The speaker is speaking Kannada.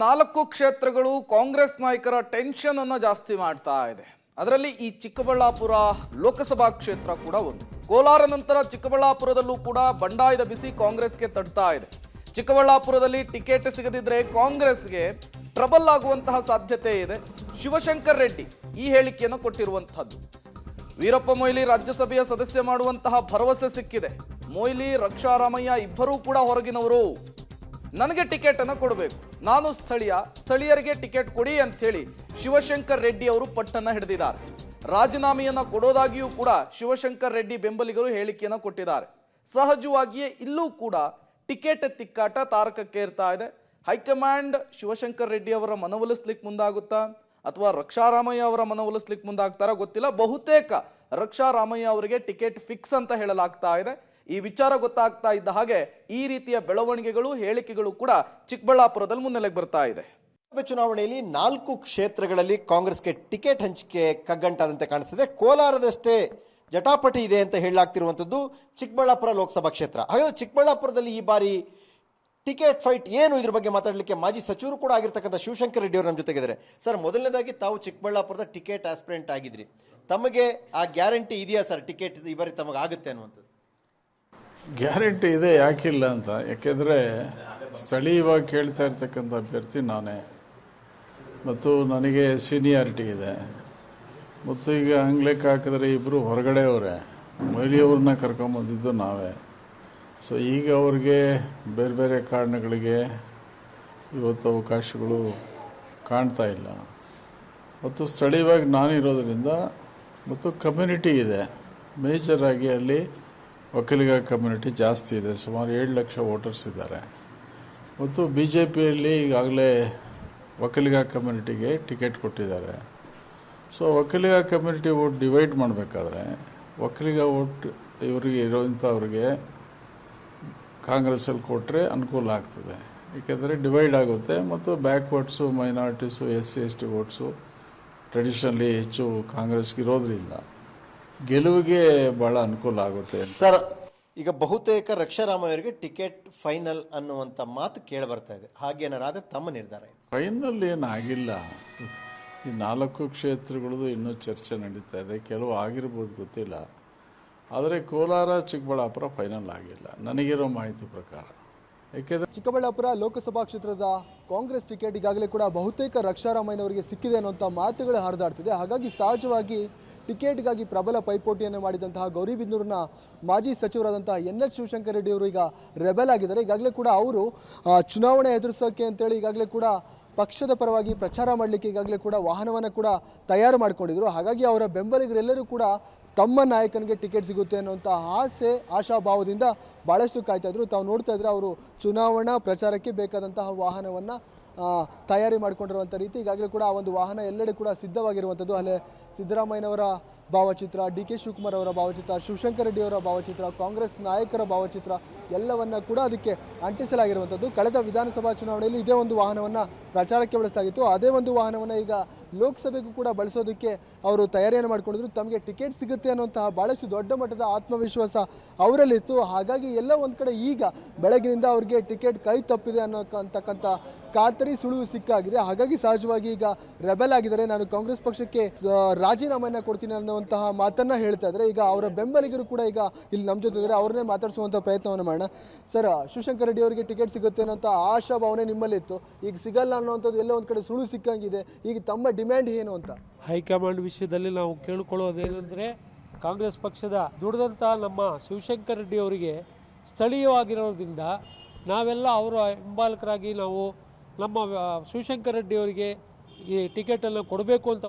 4 ಕ್ಷೇತ್ರಗಳು ಕಾಂಗ್ರೆಸ್ ನಾಯಕರ ಟೆನ್ಷನ್ ಅನ್ನು ಜಾಸ್ತಿ ಮಾಡ್ತಾ ಇದೆ. ಅದರಲ್ಲಿ ಈ ಚಿಕ್ಕಬಳ್ಳಾಪುರ ಲೋಕಸಭಾ ಕ್ಷೇತ್ರ ಕೂಡ ಒಂದು. ಕೋಲಾರ ನಂತರ ಚಿಕ್ಕಬಳ್ಳಾಪುರದಲ್ಲೂ ಕೂಡ ಬಂಡಾಯದ ಬಿಸಿ ಕಾಂಗ್ರೆಸ್ಗೆ ತಡ್ತಾ ಇದೆ. ಚಿಕ್ಕಬಳ್ಳಾಪುರದಲ್ಲಿ ಟಿಕೆಟ್ ಸಿಗದಿದ್ರೆ ಕಾಂಗ್ರೆಸ್ಗೆ ಟ್ರಬಲ್ ಆಗುವಂತಹ ಸಾಧ್ಯತೆ ಇದೆ. ಶಿವಶಂಕರ್ ರೆಡ್ಡಿ ಈ ಹೇಳಿಕೆಯನ್ನು ಕೊಟ್ಟಿರುವಂತಹದ್ದು. ವೀರಪ್ಪ ಮೊಯ್ಲಿ ರಾಜ್ಯಸಭೆಯ ಸದಸ್ಯ ಮಾಡುವಂತಹ ಭರವಸೆ ಸಿಕ್ಕಿದೆ. ಮೊಯ್ಲಿ ರಕ್ಷಾರಾಮಯ್ಯ ಇಬ್ಬರೂ ಕೂಡ ಹೊರಗಿನವರು. ನನಗೆ ಟಿಕೆಟ್ ಅನ್ನು ಕೊಡಬೇಕು, ನಾನು ಸ್ಥಳೀಯರಿಗೆ ಟಿಕೆಟ್ ಕೊಡಿ ಅಂತ ಹೇಳಿ ಶಿವಶಂಕರ್ ರೆಡ್ಡಿ ಅವರು ಪಟ್ಟನ್ನ ಹಿಡಿದಿದ್ದಾರೆ. ರಾಜೀನಾಮೆಯನ್ನ ಕೊಡೋದಾಗಿಯೂ ಕೂಡ ಶಿವಶಂಕರ್ ರೆಡ್ಡಿ ಬೆಂಬಲಿಗರು ಹೇಳಿಕೆಯನ್ನು ಕೊಟ್ಟಿದ್ದಾರೆ. ಸಹಜವಾಗಿಯೇ ಇಲ್ಲೂ ಕೂಡ ಟಿಕೆಟ್ ತಿಕ್ಕಾಟ ತಾರಕಕ್ಕೆ ಇರ್ತಾ ಇದೆ. ಹೈಕಮಾಂಡ್ ಶಿವಶಂಕರ್ ರೆಡ್ಡಿ ಅವರ ಮನವೊಲಿಸ್ಲಿಕ್ಕೆ ಮುಂದಾಗುತ್ತಾ ಅಥವಾ ರಕ್ಷಾರಾಮಯ್ಯ ಅವರ ಮನವೊಲಿಸ್ಲಿಕ್ಕೆ ಮುಂದಾಗ್ತಾರ ಗೊತ್ತಿಲ್ಲ. ಬಹುತೇಕ ರಕ್ಷಾರಾಮಯ್ಯ ಅವರಿಗೆ ಟಿಕೆಟ್ ಫಿಕ್ಸ್ ಅಂತ ಹೇಳಲಾಗ್ತಾ ಇದೆ. ಈ ವಿಚಾರ ಗೊತ್ತಾಗ್ತಾ ಇದ್ದ ಹಾಗೆ ಈ ರೀತಿಯ ಬೆಳವಣಿಗೆಗಳು ಹೇಳಿಕೆಗಳು ಕೂಡ ಚಿಕ್ಕಬಳ್ಳಾಪುರದಲ್ಲಿ ಮುನ್ನೆಲೆಗೆ ಬರ್ತಾ ಇದೆ. ಚುನಾವಣೆಯಲ್ಲಿ 4 ಕ್ಷೇತ್ರಗಳಲ್ಲಿ ಕಾಂಗ್ರೆಸ್ಗೆ ಟಿಕೆಟ್ ಹಂಚಿಕೆ ಕಗ್ಗಂಟಾದಂತೆ ಕಾಣಿಸ್ತಿದೆ. ಕೋಲಾರದಷ್ಟೇ ಜಟಾಪಟಿ ಇದೆ ಅಂತ ಹೇಳಲಾಗ್ತಿರುವಂಥದ್ದು ಚಿಕ್ಕಬಳ್ಳಾಪುರ ಲೋಕಸಭಾ ಕ್ಷೇತ್ರ. ಹಾಗಾದ್ರೆ ಚಿಕ್ಕಬಳ್ಳಾಪುರದಲ್ಲಿ ಈ ಬಾರಿ ಟಿಕೆಟ್ ಫೈಟ್ ಏನು, ಇದ್ರ ಬಗ್ಗೆ ಮಾತಾಡಲಿಕ್ಕೆ ಮಾಜಿ ಸಚಿವರು ಕೂಡ ಆಗಿರ್ತಕ್ಕಂಥ ಶಿವಶಂಕರ್ ರೆಡ್ಡಿ ಅವರು ನಮ್ಮ ಜೊತೆಗಿದ್ದಾರೆ. ಸರ್, ಮೊದಲನೇದಾಗಿ ತಾವು ಚಿಕ್ಕಬಳ್ಳಾಪುರದ ಟಿಕೆಟ್ ಆಸ್ಪಿರೆಂಟ್ ಆಗಿದ್ರಿ, ತಮಗೆ ಆ ಗ್ಯಾರಂಟಿ ಇದೆಯಾ ಸರ್ ಟಿಕೆಟ್ ಈ ಬಾರಿ ತಮಗೆ ಆಗುತ್ತೆ ಅನ್ನುವಂಥದ್ದು? ಗ್ಯಾರಂಟಿ ಇದೆ, ಯಾಕಿಲ್ಲ ಅಂತ. ಯಾಕೆಂದರೆ ಸ್ಥಳೀಯವಾಗಿ ಕೇಳ್ತಾ ಇರ್ತಕ್ಕಂಥ ಅಭ್ಯರ್ಥಿ ನಾನೇ, ಮತ್ತು ನನಗೆ ಸೀನಿಯಾರಿಟಿ ಇದೆ. ಮತ್ತು ಈಗ ಲೆಕ್ಕ ಹಾಕಿದ್ರೆ ಇಬ್ಬರು ಹೊರಗಡೆ ಅವರೇ, ಮೊಯ್ಲಿಯವ್ರನ್ನ ಕರ್ಕೊಂಬಂದಿದ್ದು ನಾವೇ. ಸೊ ಈಗ ಅವ್ರಿಗೆ ಬೇರೆ ಬೇರೆ ಕಾರಣಗಳಿಗೆ ಇವತ್ತು ಅವಕಾಶಗಳು ಕಾಣ್ತಾ ಇಲ್ಲ. ಮತ್ತು ಸ್ಥಳೀಯವಾಗಿ ನಾನಿರೋದ್ರಿಂದ ಮತ್ತು ಕಮ್ಯುನಿಟಿ ಇದೆ, ಮೇಜರ್ ಆಗಿ ಅಲ್ಲಿ ಒಕ್ಕಲಿಗ ಕಮ್ಯುನಿಟಿ ಜಾಸ್ತಿ ಇದೆ. ಸುಮಾರು 7 ಲಕ್ಷ ವೋಟರ್ಸ್ ಇದ್ದಾರೆ. ಮತ್ತು ಬಿ ಜೆ ಪಿಯಲ್ಲಿ ಈಗಾಗಲೇ ಒಕ್ಕಲಿಗ ಕಮ್ಯುನಿಟಿಗೆ ಟಿಕೆಟ್ ಕೊಟ್ಟಿದ್ದಾರೆ. So Vokkaliga community vote divide ಮಾಡಬೇಕಾದ್ರೆ ಒಕ್ಕಲಿಗ ವೋಟ್ ಇವರಿಗೆ ಇರೋಂಥವ್ರಿಗೆ ಕಾಂಗ್ರೆಸ್ಸಲ್ಲಿ ಕೊಟ್ಟರೆ ಅನುಕೂಲ ಆಗ್ತದೆ. ಏಕೆಂದರೆ ಡಿವೈಡ್ ಆಗುತ್ತೆ. ಮತ್ತು ಬ್ಯಾಕ್ವರ್ಡ್ಸು, ಮೈನಾರಿಟೀಸು, SC/ST ವೋಟ್ಸು ಟ್ರೆಡಿಷನಲಿ ಹೆಚ್ಚು ಕಾಂಗ್ರೆಸ್ಗೆ ಇರೋದ್ರಿಂದ ಗೆಲುವಿಗೆ ಭಾಳ ಅನುಕೂಲ ಆಗುತ್ತೆ. ಸರ್, ಈಗ ಬಹುತೇಕ ರಕ್ಷಾರಾಮಯ್ಯ ಅವರಿಗೆ ಟಿಕೆಟ್ ಫೈನಲ್ ಅನ್ನುವಂಥ ಮಾತು ಕೇಳಿ ಬರ್ತಾ ಇದೆ. ಹಾಗೇನಾರಾದ್ರೆ ತಮ್ಮ ನಿರ್ಧಾರ ಏನು? ಫೈನಲ್ ಏನಾಗಿಲ್ಲ. ಈ 4 ಕ್ಷೇತ್ರಗಳದ್ದು ಇನ್ನೂ ಚರ್ಚೆ ನಡೀತಾ ಇದೆ. ಕೆಲವು ಆಗಿರ್ಬೋದು, ಗೊತ್ತಿಲ್ಲ. ಆದರೆ ಕೋಲಾರ, ಚಿಕ್ಕಬಳ್ಳಾಪುರ ಫೈನಲ್ ಆಗಿಲ್ಲ ನನಗಿರೋ ಮಾಹಿತಿ ಪ್ರಕಾರ. ಯಾಕೆಂದರೆ ಚಿಕ್ಕಬಳ್ಳಾಪುರ ಲೋಕಸಭಾ ಕ್ಷೇತ್ರದ ಕಾಂಗ್ರೆಸ್ ಟಿಕೆಟ್ ಈಗಾಗಲೇ ಕೂಡ ಬಹುತೇಕ ರಕ್ಷಾರಾಮಯ್ಯನವರಿಗೆ ಸಿಕ್ಕಿದೆ ಅನ್ನುವಂಥ ಮಾತುಗಳು ಹರಿದಾಡ್ತಿದೆ. ಹಾಗಾಗಿ ಸಹಜವಾಗಿ ಟಿಕೆಟ್ಗಾಗಿ ಪ್ರಬಲ ಪೈಪೋಟಿಯನ್ನು ಮಾಡಿದಂತಹ ಗೌರಿಬಿದನೂರಿನ ಮಾಜಿ ಸಚಿವರಾದಂತಹ NH ಶಿವಶಂಕರ್ ರೆಡ್ಡಿ ಅವರು ಈಗ ರೆಬೆಲ್ ಆಗಿದ್ದಾರೆ. ಈಗಾಗಲೇ ಕೂಡ ಅವರು ಚುನಾವಣೆ ಎದುರಿಸೋಕೆ ಅಂತೇಳಿ ಈಗಾಗಲೇ ಕೂಡ ಪಕ್ಷದ ಪರವಾಗಿ ಪ್ರಚಾರ ಮಾಡಲಿಕ್ಕೆ ಈಗಾಗಲೇ ಕೂಡ ವಾಹನವನ್ನು ಕೂಡ ತಯಾರು ಮಾಡಿಕೊಂಡಿದ್ರು. ಹಾಗಾಗಿ ಅವರ ಬೆಂಬಲಿಗರೆಲ್ಲರೂ ಕೂಡ ತಮ್ಮ ನಾಯಕನಿಗೆ ಟಿಕೆಟ್ ಸಿಗುತ್ತೆ ಅನ್ನುವಂಥ ಆಶಾಭಾವದಿಂದ ಭಾಳಷ್ಟು ಕಾಯ್ತಾ ಇದ್ರು. ತಾವು ನೋಡ್ತಾ ಇದ್ರೆ ಅವರು ಚುನಾವಣಾ ಪ್ರಚಾರಕ್ಕೆ ಬೇಕಾದಂತಹ ವಾಹನವನ್ನು ತಯಾರಿ ಮಾಡಿಕೊಂಡಿರುವಂಥ ರೀತಿ ಈಗಾಗಲೇ ಕೂಡ ಆ ಒಂದು ವಾಹನ ಎಲ್ಲೆಡೆ ಕೂಡ ಸಿದ್ಧವಾಗಿರುವಂಥದ್ದು. ಅಲ್ಲೇ ಸಿದ್ದರಾಮಯ್ಯನವರ ಭಾವಚಿತ್ರ, DK ಶಿವಕುಮಾರ್ ಅವರ ಭಾವಚಿತ್ರ, ಶಿವಶಂಕರ್ ರೆಡ್ಡಿ ಅವರ ಭಾವಚಿತ್ರ, ಕಾಂಗ್ರೆಸ್ ನಾಯಕರ ಭಾವಚಿತ್ರ ಎಲ್ಲವನ್ನ ಕೂಡ ಅದಕ್ಕೆ ಅಂಟಿಸಲಾಗಿರುವಂಥದ್ದು. ಕಳೆದ ವಿಧಾನಸಭಾ ಚುನಾವಣೆಯಲ್ಲಿ ಇದೇ ಒಂದು ವಾಹನವನ್ನು ಪ್ರಚಾರಕ್ಕೆ ಬಳಸಲಾಗಿತ್ತು. ಅದೇ ಒಂದು ವಾಹನವನ್ನು ಈಗ ಲೋಕಸಭೆಗೂ ಕೂಡ ಬಳಸೋದಕ್ಕೆ ಅವರು ತಯಾರಿಯನ್ನು ಮಾಡಿಕೊಂಡಿದ್ರು. ತಮಗೆ ಟಿಕೆಟ್ ಸಿಗುತ್ತೆ ಅನ್ನುವಂತಹ ಭಾಳಷ್ಟು ದೊಡ್ಡ ಮಟ್ಟದ ಆತ್ಮವಿಶ್ವಾಸ ಅವರಲ್ಲಿತ್ತು. ಹಾಗಾಗಿ ಎಲ್ಲ ಒಂದು ಕಡೆ ಈಗ ಬೆಳಗಿನಿಂದ ಅವರಿಗೆ ಟಿಕೆಟ್ ಕೈ ತಪ್ಪಿದೆ ಅನ್ನೋಕ್ಕಂತಕ್ಕಂಥ ಖಾತರಿ ಸುಳಿವು ಸಿಕ್ಕಾಗಿದೆ. ಹಾಗಾಗಿ ಸಹಜವಾಗಿ ಈಗ ರೆಬೆಲ್ ಆಗಿದ್ದಾರೆ. ನಾನು ಕಾಂಗ್ರೆಸ್ ಪಕ್ಷಕ್ಕೆ ರಾಜೀನಾಮೆಯನ್ನು ಕೊಡ್ತೀನಿ ಅನ್ನುವಂತಹ ಮಾತನ್ನ ಹೇಳ್ತಾ ಇದ್ದಾರೆ. ಈಗ ಅವರ ಬೆಂಬಲಿಗರು ಕೂಡ ಈಗ ಇಲ್ಲಿ ನಮ್ಮ ಜೊತೆ ಇದ್ದಾರೆ, ಅವ್ರನ್ನೇ ಮಾತಾಡಿಸುವಂಥ ಪ್ರಯತ್ನವನ್ನು ಮಾಡೋಣ. ಸರ್, ಶಿವಶಂಕರ್ ರೆಡ್ಡಿ ಅವರಿಗೆ ಟಿಕೆಟ್ ಸಿಗುತ್ತೆ ಅನ್ನೋಂಥ ಆಶಾಭಾವನೆ ನಿಮ್ಮಲ್ಲಿತ್ತು, ಈಗ ಸಿಗಲ್ಲ ಅನ್ನೋವಂಥದ್ದು ಎಲ್ಲ ಒಂದು ಕಡೆ ಸುಳಿವು ಸಿಕ್ಕಂಗಿದೆ. ಈಗ ತಮ್ಮ ಡಿಮ್ಯಾಂಡ್ ಏನು ಅಂತ? ಹೈಕಮಾಂಡ್ ವಿಷಯದಲ್ಲಿ ನಾವು ಕೇಳಿಕೊಳ್ಳೋದೇನೆಂದರೆ, ಕಾಂಗ್ರೆಸ್ ಪಕ್ಷದ ದುಡಿದಂಥ ನಮ್ಮ ಶಿವಶಂಕರ್ ರೆಡ್ಡಿ ಅವರಿಗೆ ಸ್ಥಳೀಯವಾಗಿರೋದ್ರಿಂದ ನಾವೆಲ್ಲ ಅವರ ಹಿಂಬಾಲಕರಾಗಿ ನಾವು ನಮ್ಮ ಶಿವಶಂಕರ್ ರೆಡ್ಡಿ ಅವರಿಗೆ ಈ ಟಿಕೆಟನ್ನು ಕೊಡಬೇಕು ಅಂತ